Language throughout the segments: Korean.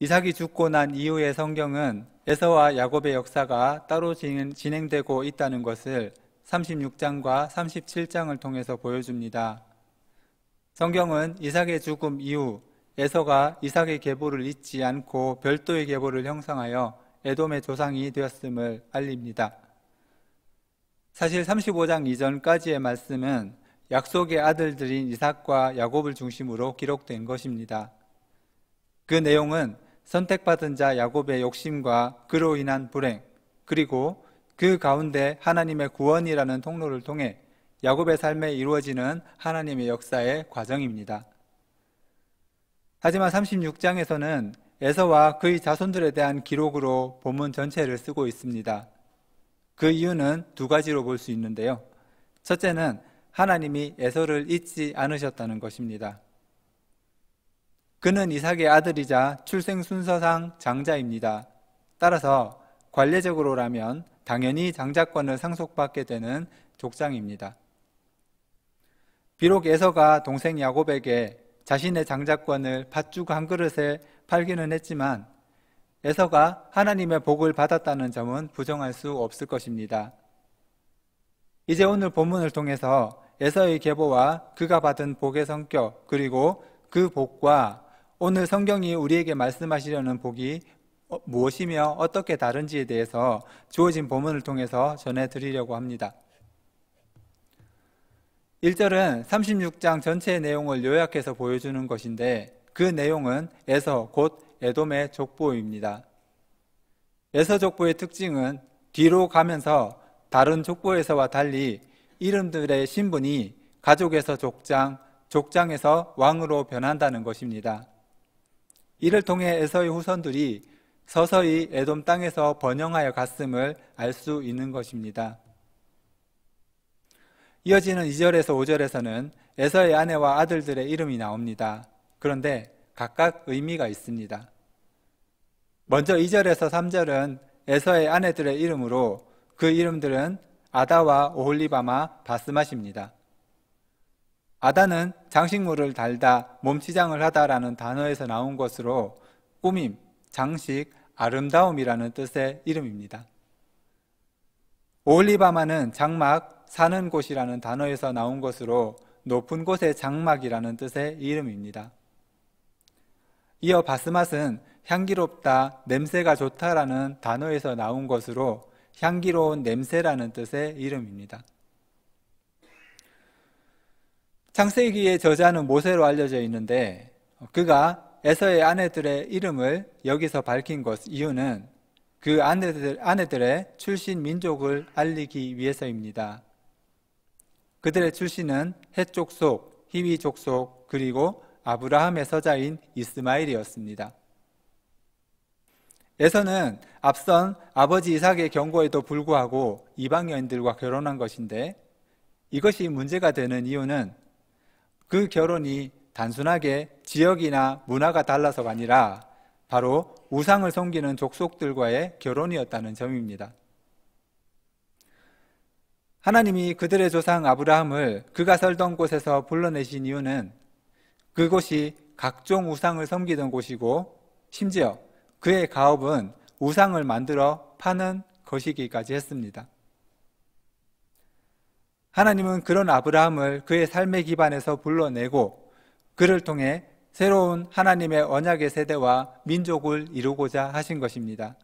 이삭이 죽고 난 이후의 성경은 에서와 야곱의 역사가 따로 진행되고 있다는 것을 36장과 37장을 통해서 보여줍니다. 성경은 이삭의 죽음 이후 에서가 이삭의 계보를 잊지 않고 별도의 계보를 형성하여 에돔의 조상이 되었음을 알립니다. 사실 35장 이전까지의 말씀은 약속의 아들들인 이삭과 야곱을 중심으로 기록된 것입니다. 그 내용은 선택받은 자 야곱의 욕심과 그로 인한 불행, 그리고 그 가운데 하나님의 구원이라는 통로를 통해 야곱의 삶에 이루어지는 하나님의 역사의 과정입니다. 하지만 36장에서는 에서와 그의 자손들에 대한 기록으로 본문 전체를 쓰고 있습니다. 그 이유는 두 가지로 볼 수 있는데요. 첫째는 하나님이 에서를 잊지 않으셨다는 것입니다. 그는 이삭의 아들이자 출생 순서상 장자입니다. 따라서 관례적으로라면 당연히 장자권을 상속받게 되는 족장입니다. 비록 에서가 동생 야곱에게 자신의 장자권을 팥죽 한 그릇에 팔기는 했지만 에서가 하나님의 복을 받았다는 점은 부정할 수 없을 것입니다. 이제 오늘 본문을 통해서 에서의 계보와 그가 받은 복의 성격, 그리고 그 복과 오늘 성경이 우리에게 말씀하시려는 복이 무엇이며 어떻게 다른지에 대해서 주어진 본문을 통해서 전해드리려고 합니다. 1절은 36장 전체의 내용을 요약해서 보여주는 것인데 그 내용은 에서 곧 에돔의 족보입니다. 에서 족보의 특징은 뒤로 가면서 다른 족보에서와 달리 이름들의 신분이 가족에서 족장, 족장에서 왕으로 변한다는 것입니다. 이를 통해 에서의 후손들이 서서히 에돔 땅에서 번영하여 갔음을 알 수 있는 것입니다. 이어지는 2절에서 5절에서는 에서의 아내와 아들들의 이름이 나옵니다. 그런데 각각 의미가 있습니다. 먼저 2절에서 3절은 에서의 아내들의 이름으로 그 이름들은 아다와 오홀리바마, 바스맛입니다. 아다는 장식물을 달다, 몸치장을 하다라는 단어에서 나온 것으로 꾸밈, 장식, 아름다움이라는 뜻의 이름입니다. 오홀리바마는 장막, 사는 곳이라는 단어에서 나온 것으로 높은 곳의 장막이라는 뜻의 이름입니다. 이어 바스맛은 향기롭다, 냄새가 좋다라는 단어에서 나온 것으로 향기로운 냄새라는 뜻의 이름입니다. 창세기의 저자는 모세로 알려져 있는데 그가 에서의 아내들의 이름을 여기서 밝힌 것 이유는 그 아내들의 출신 민족을 알리기 위해서입니다. 그들의 출신은 헷 족속, 히위 족속, 그리고 아브라함의 서자인 이스마엘이었습니다. 에서는 앞선 아버지 이삭의 경고에도 불구하고 이방 여인들과 결혼한 것인데 이것이 문제가 되는 이유는 그 결혼이 단순하게 지역이나 문화가 달라서가 아니라 바로 우상을 섬기는 족속들과의 결혼이었다는 점입니다. 하나님이 그들의 조상 아브라함을 그가 살던 곳에서 불러내신 이유는 그곳이 각종 우상을 섬기던 곳이고 심지어 그의 가업은 우상을 만들어 파는 것이기까지 했습니다. 하나님은 그런 아브라함을 그의 삶의 기반에서 불러내고 그를 통해 새로운 하나님의 언약의 세대와 민족을 이루고자 하신 것입니다.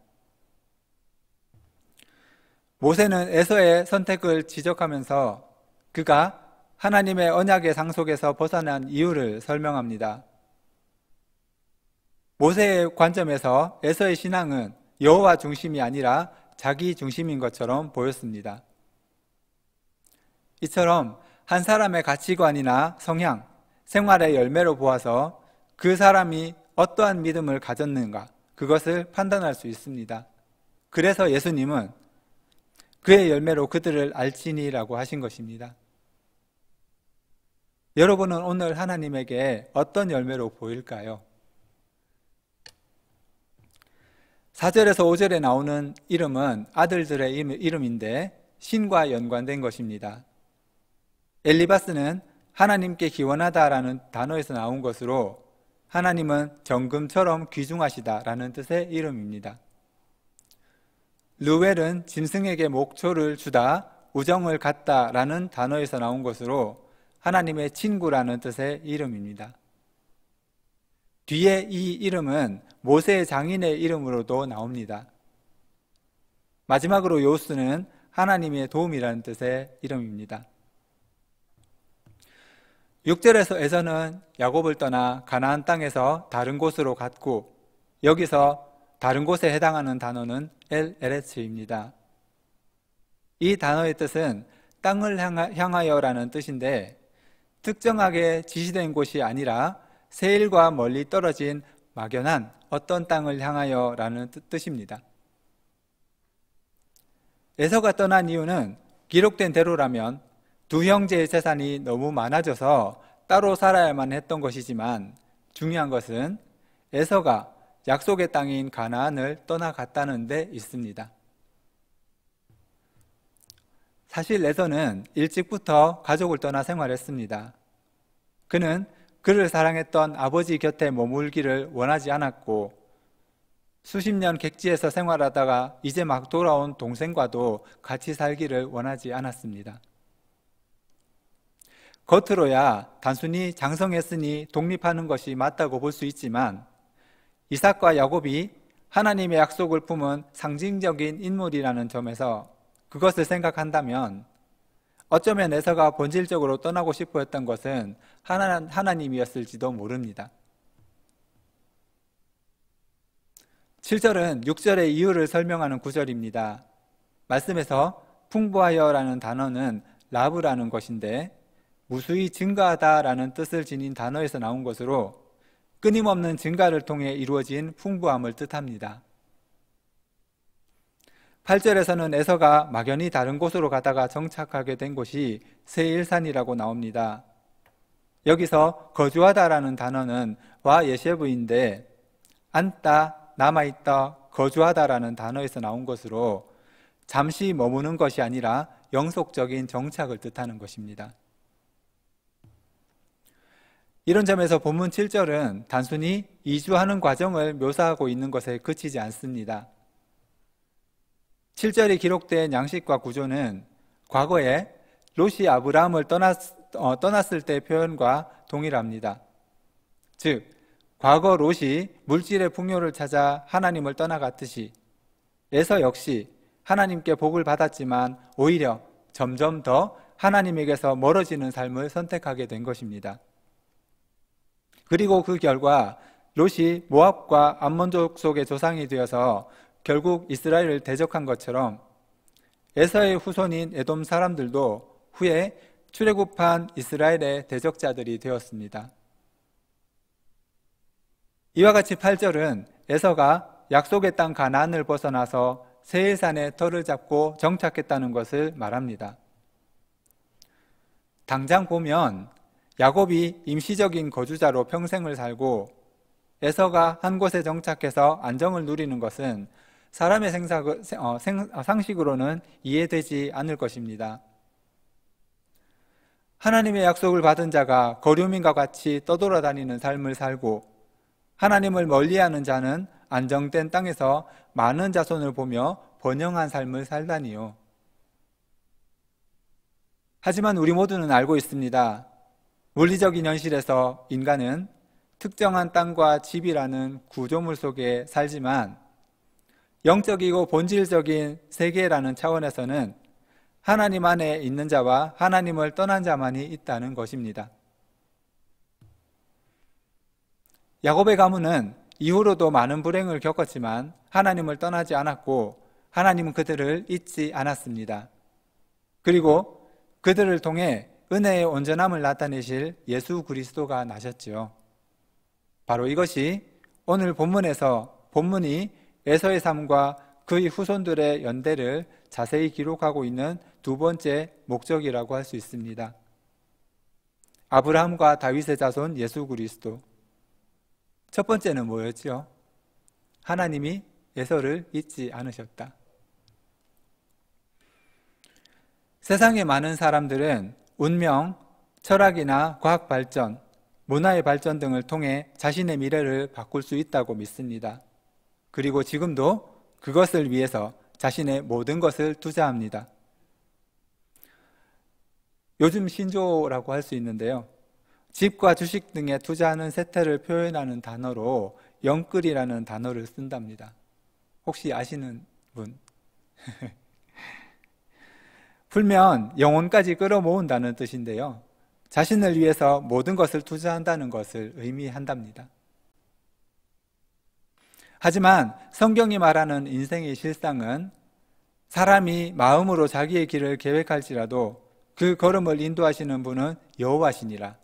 모세는 에서의 선택을 지적하면서 그가 하나님의 언약의 상속에서 벗어난 이유를 설명합니다. 모세의 관점에서 에서의 신앙은 여호와 중심이 아니라 자기 중심인 것처럼 보였습니다. 이처럼 한 사람의 가치관이나 성향, 생활의 열매로 보아서 그 사람이 어떠한 믿음을 가졌는가 그것을 판단할 수 있습니다. 그래서 예수님은 그의 열매로 그들을 알지니라고 하신 것입니다. 여러분은 오늘 하나님에게 어떤 열매로 보일까요? 4절에서 5절에 나오는 이름은 아들들의 이름인데 신과 연관된 것입니다. 엘리바스는 하나님께 기원하다라는 단어에서 나온 것으로 하나님은 정금처럼 귀중하시다라는 뜻의 이름입니다. 르웰은 짐승에게 목초를 주다, 우정을 갖다라는 단어에서 나온 것으로 하나님의 친구라는 뜻의 이름입니다. 뒤에 이 이름은 모세의 장인의 이름으로도 나옵니다. 마지막으로 요스는 하나님의 도움이라는 뜻의 이름입니다. 6절에서 에서는 야곱을 떠나 가나안 땅에서 다른 곳으로 갔고, 여기서 다른 곳에 해당하는 단어는 엘 에레츠입니다. 이 단어의 뜻은 땅을 향하여라는 뜻인데, 특정하게 지시된 곳이 아니라 세일과 멀리 떨어진 막연한 어떤 땅을 향하여라는 뜻입니다. 에서가 떠난 이유는 기록된 대로라면 두 형제의 재산이 너무 많아져서 따로 살아야만 했던 것이지만, 중요한 것은 에서가 약속의 땅인 가나안을 떠나갔다는 데 있습니다. 사실 에서는 일찍부터 가족을 떠나 생활했습니다. 그는 그를 사랑했던 아버지 곁에 머물기를 원하지 않았고, 수십 년 객지에서 생활하다가 이제 막 돌아온 동생과도 같이 살기를 원하지 않았습니다. 겉으로야 단순히 장성했으니 독립하는 것이 맞다고 볼 수 있지만, 이삭과 야곱이 하나님의 약속을 품은 상징적인 인물이라는 점에서 그것을 생각한다면 어쩌면 에서가 본질적으로 떠나고 싶어 했던 것은 하나님이었을지도 모릅니다. 7절은 6절의 이유를 설명하는 구절입니다. 말씀에서 풍부하여라는 단어는 라브라는 것인데, 무수히 증가하다라는 뜻을 지닌 단어에서 나온 것으로 끊임없는 증가를 통해 이루어진 풍부함을 뜻합니다. 8절에서는 에서가 막연히 다른 곳으로 가다가 정착하게 된 곳이 세일산이라고 나옵니다. 여기서 거주하다라는 단어는 와 예셰브인데, 앉다, 남아있다, 거주하다라는 단어에서 나온 것으로 잠시 머무는 것이 아니라 영속적인 정착을 뜻하는 것입니다. 이런 점에서 본문 7절은 단순히 이주하는 과정을 묘사하고 있는 것에 그치지 않습니다. 7절에 기록된 양식과 구조는 과거에 롯이 아브라함을 떠났을 때 표현과 동일합니다. 즉, 과거 롯이 물질의 풍요를 찾아 하나님을 떠나갔듯이 에서 역시 하나님께 복을 받았지만 오히려 점점 더 하나님에게서 멀어지는 삶을 선택하게 된 것입니다. 그리고 그 결과 롯이 모압과 암몬족 속의 조상이 되어서 결국 이스라엘을 대적한 것처럼 에서의 후손인 에돔 사람들도 후에 출애굽한 이스라엘의 대적자들이 되었습니다. 이와 같이 8절은 에서가 약속의 땅 가나안을 벗어나서 세일산에 터를 잡고 정착했다는 것을 말합니다. 당장 보면 야곱이 임시적인 거주자로 평생을 살고 에서가 한 곳에 정착해서 안정을 누리는 것은 사람의 상식으로는 이해되지 않을 것입니다. 하나님의 약속을 받은 자가 거류민과 같이 떠돌아다니는 삶을 살고, 하나님을 멀리하는 자는 안정된 땅에서 많은 자손을 보며 번영한 삶을 살다니요. 하지만 우리 모두는 알고 있습니다. 물리적인 현실에서 인간은 특정한 땅과 집이라는 구조물 속에 살지만, 영적이고 본질적인 세계라는 차원에서는 하나님 안에 있는 자와 하나님을 떠난 자만이 있다는 것입니다. 야곱의 가문은 이후로도 많은 불행을 겪었지만 하나님을 떠나지 않았고, 하나님은 그들을 잊지 않았습니다. 그리고 그들을 통해 은혜의 온전함을 나타내실 예수 그리스도가 나셨지요. 바로 이것이 오늘 본문이 에서의 삶과 그의 후손들의 연대를 자세히 기록하고 있는 두 번째 목적이라고 할 수 있습니다. 아브라함과 다윗의 자손 예수 그리스도. 첫 번째는 뭐였죠? 하나님이 에서를 잊지 않으셨다. 세상의 많은 사람들은 운명, 철학이나 과학 발전, 문화의 발전 등을 통해 자신의 미래를 바꿀 수 있다고 믿습니다. 그리고 지금도 그것을 위해서 자신의 모든 것을 투자합니다. 요즘 신조라고 할 수 있는데요. 집과 주식 등에 투자하는 세태를 표현하는 단어로 영끌이라는 단어를 쓴답니다. 혹시 아시는 분? 풀면 영혼까지 끌어모은다는 뜻인데요. 자신을 위해서 모든 것을 투자한다는 것을 의미한답니다. 하지만 성경이 말하는 인생의 실상은 사람이 마음으로 자기의 길을 계획할지라도 그 걸음을 인도하시는 분은 여호와시니라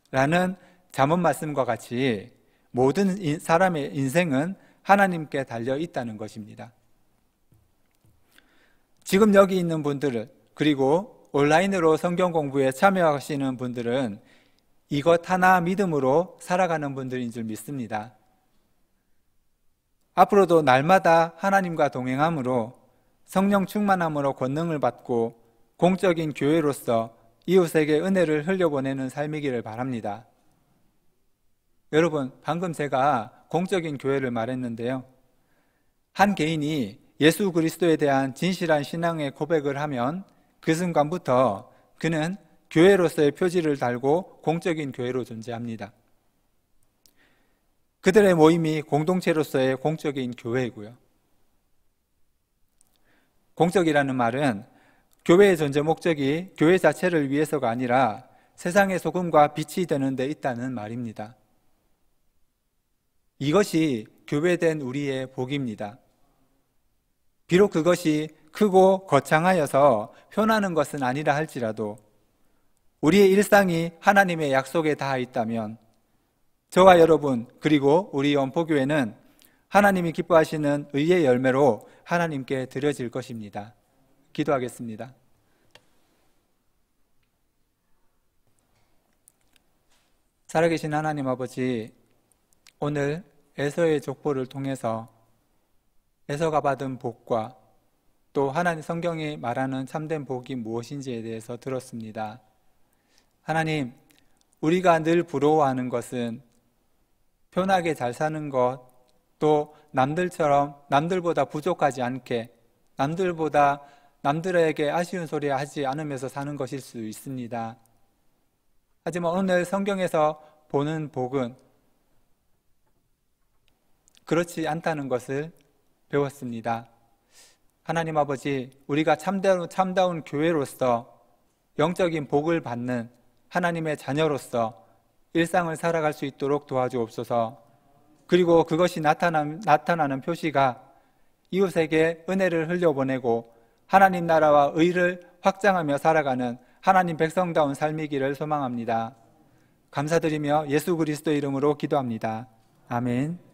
라는 잠언 말씀과 같이 모든 사람의 인생은 하나님께 달려 있다는 것입니다. 지금 여기 있는 분들을, 그리고 온라인으로 성경 공부에 참여하시는 분들은 이것 하나 믿음으로 살아가는 분들인 줄 믿습니다. 앞으로도 날마다 하나님과 동행함으로 성령 충만함으로 권능을 받고 공적인 교회로서 이웃에게 은혜를 흘려보내는 삶이기를 바랍니다. 여러분, 방금 제가 공적인 교회를 말했는데요. 한 개인이 예수 그리스도에 대한 진실한 신앙의 고백을 하면 그 순간부터 그는 교회로서의 표지를 달고 공적인 교회로 존재합니다. 그들의 모임이 공동체로서의 공적인 교회이고요. 공적이라는 말은 교회의 존재 목적이 교회 자체를 위해서가 아니라 세상의 소금과 빛이 되는 데 있다는 말입니다. 이것이 교회된 우리의 복입니다. 비록 그것이 크고 거창하여서 표나는 것은 아니라 할지라도 우리의 일상이 하나님의 약속에 닿아 있다면 저와 여러분 그리고 우리 원포교회는 하나님이 기뻐하시는 의의 열매로 하나님께 드려질 것입니다. 기도하겠습니다. 살아계신 하나님 아버지, 오늘 에서의 족보를 통해서 에서가 받은 복과 또 하나님 성경이 말하는 참된 복이 무엇인지에 대해서 들었습니다. 하나님, 우리가 늘 부러워하는 것은 편하게 잘 사는 것, 또 남들처럼 남들보다 부족하지 않게 남들에게 아쉬운 소리 하지 않으면서 사는 것일 수 있습니다. 하지만 오늘 성경에서 보는 복은 그렇지 않다는 것을 배웠습니다. 하나님 아버지, 우리가 참다운 교회로서 영적인 복을 받는 하나님의 자녀로서 일상을 살아갈 수 있도록 도와주옵소서. 그리고 그것이 나타나는 표시가 이웃에게 은혜를 흘려보내고 하나님 나라와 의를 확장하며 살아가는 하나님 백성다운 삶이기를 소망합니다. 감사드리며 예수 그리스도 이름으로 기도합니다. 아멘.